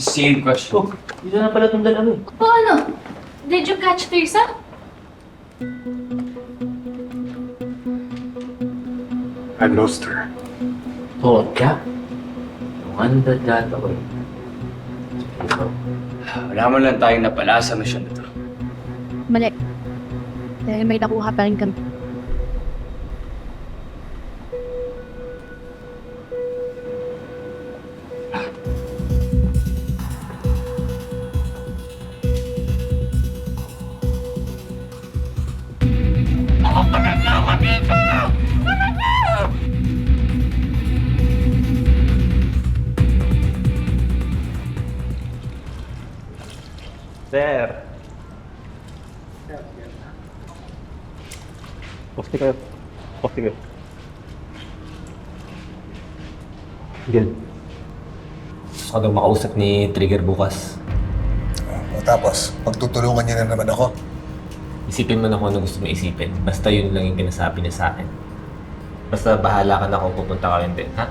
the same question. Oh, dito na pala itong dalawa eh. O ano? Did you catch Teresa? I lost her. Vodka? One that got away. Wala man lang tayong napala sa mission na to. Mali. Dahil may nakuha pa rin kami. Sir. Poste kayo. Poste kayo. Gil. Gusto ko daw makausap ni Trigger bukas. O tapos, pagtutulungan niya na naman ako. Isipin mo na kung ano gusto mo isipin. Basta yun lang yung pinasabi niya sa akin. Basta bahala ka na kung pupunta ka rin din, ha?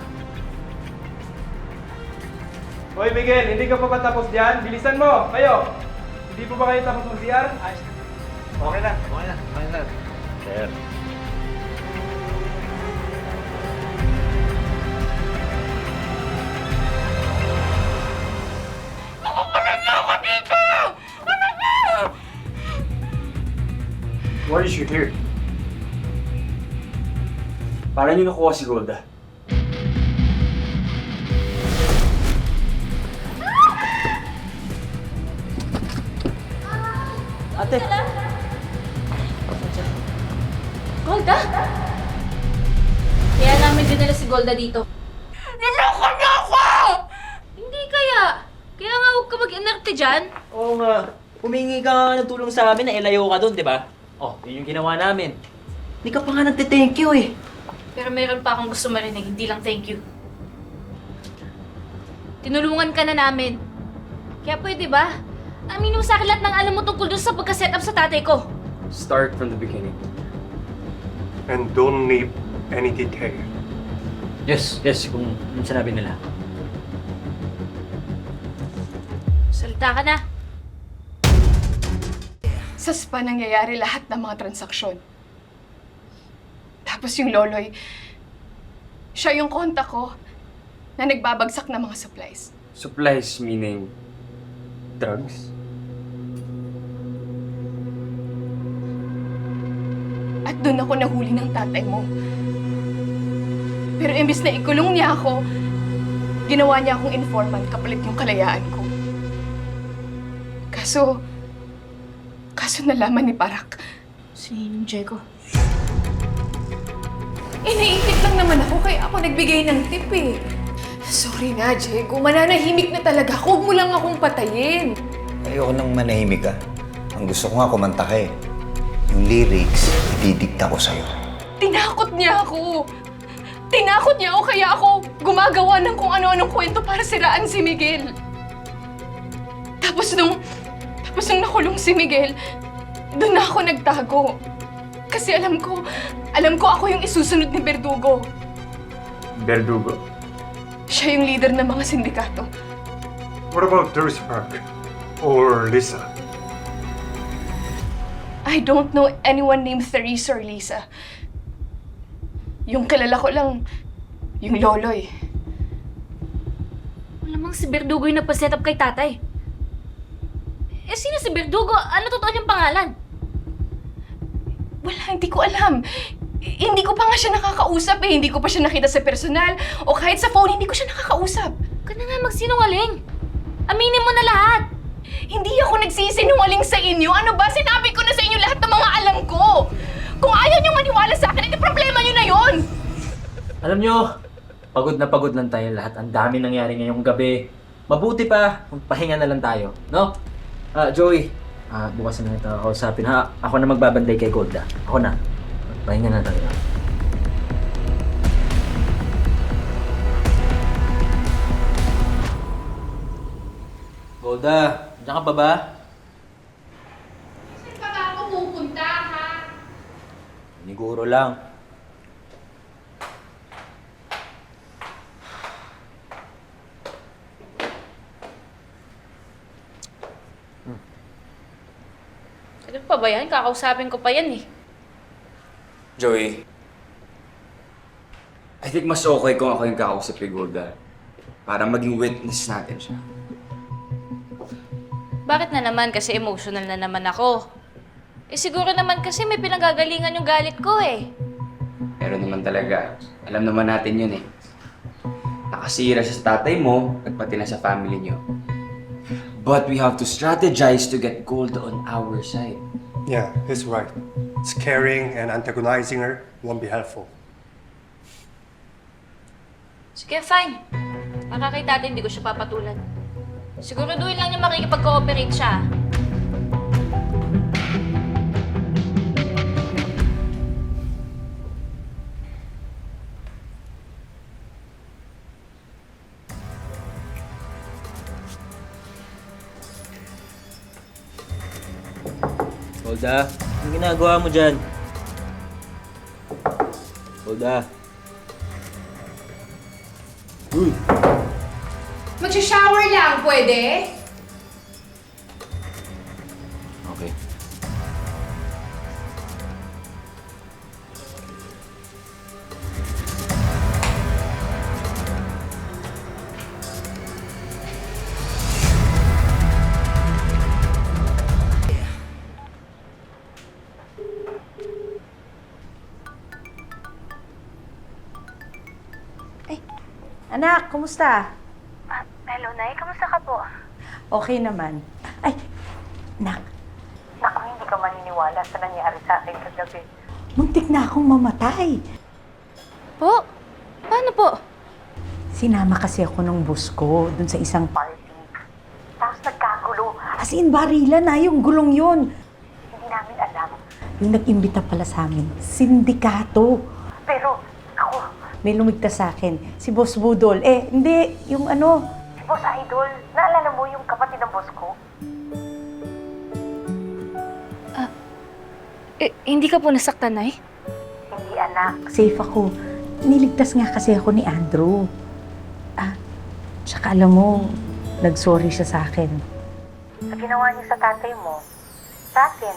Hoy Miguel, hindi ka pa ba tapos dyan? Bilisan mo! Kayo! Hindi po ba kayo tapos mag-CR? Okay na. Okay na. Okay na. Sir. What is you here? Paano niyo nakuha si Golda? Ate! Golda? Kaya namin dinala si Golda dito. Niloko niyo ako! Hindi kaya. Kaya nga huwag ka mag-inerte dyan. Oo nga. Humingi ka nga ng tulong sa amin na ilayo ka doon, di ba? Oh, yun yung ginawa namin. Hindi ka pa nga nagte-thank you eh. Pero meron pa akong gusto marinig, hindi lang thank you. Tinulungan ka na namin. Kaya pwede ba? Aminin mo sa akin lahat ng alam mo tungkol dun sa pagka-set up sa tatay ko. Start from the beginning. And don't name any detail. Yes, kung sinabi nila. Salita ka na. Sa spa nangyayari lahat ng mga transaksyon. Tapos yung loloy, siya yung kontak ko na nagbabagsak ng mga supplies. Supplies meaning drugs? At doon ako nahuli ng tatay mo. Pero imbis na ikulong niya ako, ginawa niya akong informant kapalit yung kalayaan ko. Kaso nalaman ni Parak. Si Diego. Iniintip lang naman ako kaya ako nagbigay ng tip eh. Sorry na, Diego. Mananahimik na talaga. Huwag mo lang akong patayin. Ayoko nang manahimik ka. Ang gusto ko nga kumanta ka eh. Yung lyrics, ididikta ko sa'yo. Tinakot niya ako. Tinakot niya ako kaya ako gumagawa ng kung ano-anong kwento para siraan si Miguel. Tapos nung nakulong si Miguel, doon na ako nagtago. Kasi alam ko ako yung isusunod ni Verdugo. Verdugo? Siya yung leader ng mga sindikato. What about Teresa Park? Or Lisa? I don't know anyone named Theresa or Lisa. Yung kilala ko lang, yung loloy. Malamang si Verdugo yung nagpa-set up kay tatay. Eh, sino si Verdugo? Ano totoo niyang pangalan? Wala, hindi ko alam. Hindi ko pa nga siya nakakausap eh. Hindi ko pa siya nakita sa personal. O kahit sa phone, hindi ko siya nakakausap. Ka na nga magsinungaling. Aminin mo na lahat. Hindi ako nagsisinungaling sa inyo. Ano ba? Sinabi ko na sa inyo lahat ng mga alam ko. Kung ayaw niyong maniwala sa akin, ito problema niyo na yon. Alam nyo, pagod lang tayo lahat. Ang dami nangyari ngayong gabi. Mabuti pa, magpahinga na lang tayo, no? Joey, bukas na ito kausapin ha. Ako na magbabantay kay Golda. Ako na. Magpahinga na tayo. Golda, diyan ka pa ba? Saan pa ba ako pupunta, ha? Siguro lang. Ano pa ba yan? Kakausapin ko pa yan eh. Joey, I think mas okay kung ako yung kakausap kay Golda para maging witness natin siya. Bakit na naman? Kasi emotional na naman ako. Eh siguro naman kasi may pinanggagalingan yung galit ko eh. Pero naman talaga, alam naman natin yun eh. Nakasira siya sa tatay mo at pati na sa family niyo. But we have to strategize to get Golda on our side. Yeah, he's right. Scaring and antagonizing her won't be helpful. Sige, fine. Para kay tatay, hindi ko siya papatulan. Siguraduhin lang niya makikipag-cooperate siya. Golda, anong ginagawa mo dyan? Golda. Uy! Magsha-shower lang, pwede? Okay. Anak, kumusta? Hello, Nay. Kamusta ka po? Okay naman. Ay, Nak, Naku, hindi ka maniniwala sa nangyari sa akin kagabi. muntik na akong mamatay. Po? Paano po? Sinama kasi ako ng boss ko dun sa isang Party. Tapos nagkagulo. as in barilan na yung gulong yun. Hindi namin alam. Yung nag-imbita pala sa amin, sindikato. Pero, ako, May lumigtas sa akin, si Boss Budol. Eh, hindi, yung ano, si Boss Idol, naalala mo yung kapatid ng boss ko? Hindi ka po nasaktan, Nay? Hindi, anak. safe ako. Niligtas nga kasi ako ni Andrew. Tsaka alam mo, nag-sorry siya sa akin. Sa ginawa niya sa tatay mo, sa akin.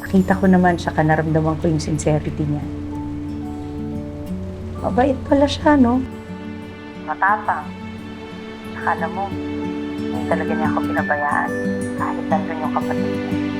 Nakita ko naman siya, naramdaman ko yung sincerity niya. Mabait pala siya, no? Matapang. Saka alam mo, hindi talaga niya ako pinabayaan kahit nandun yung kapatid niya.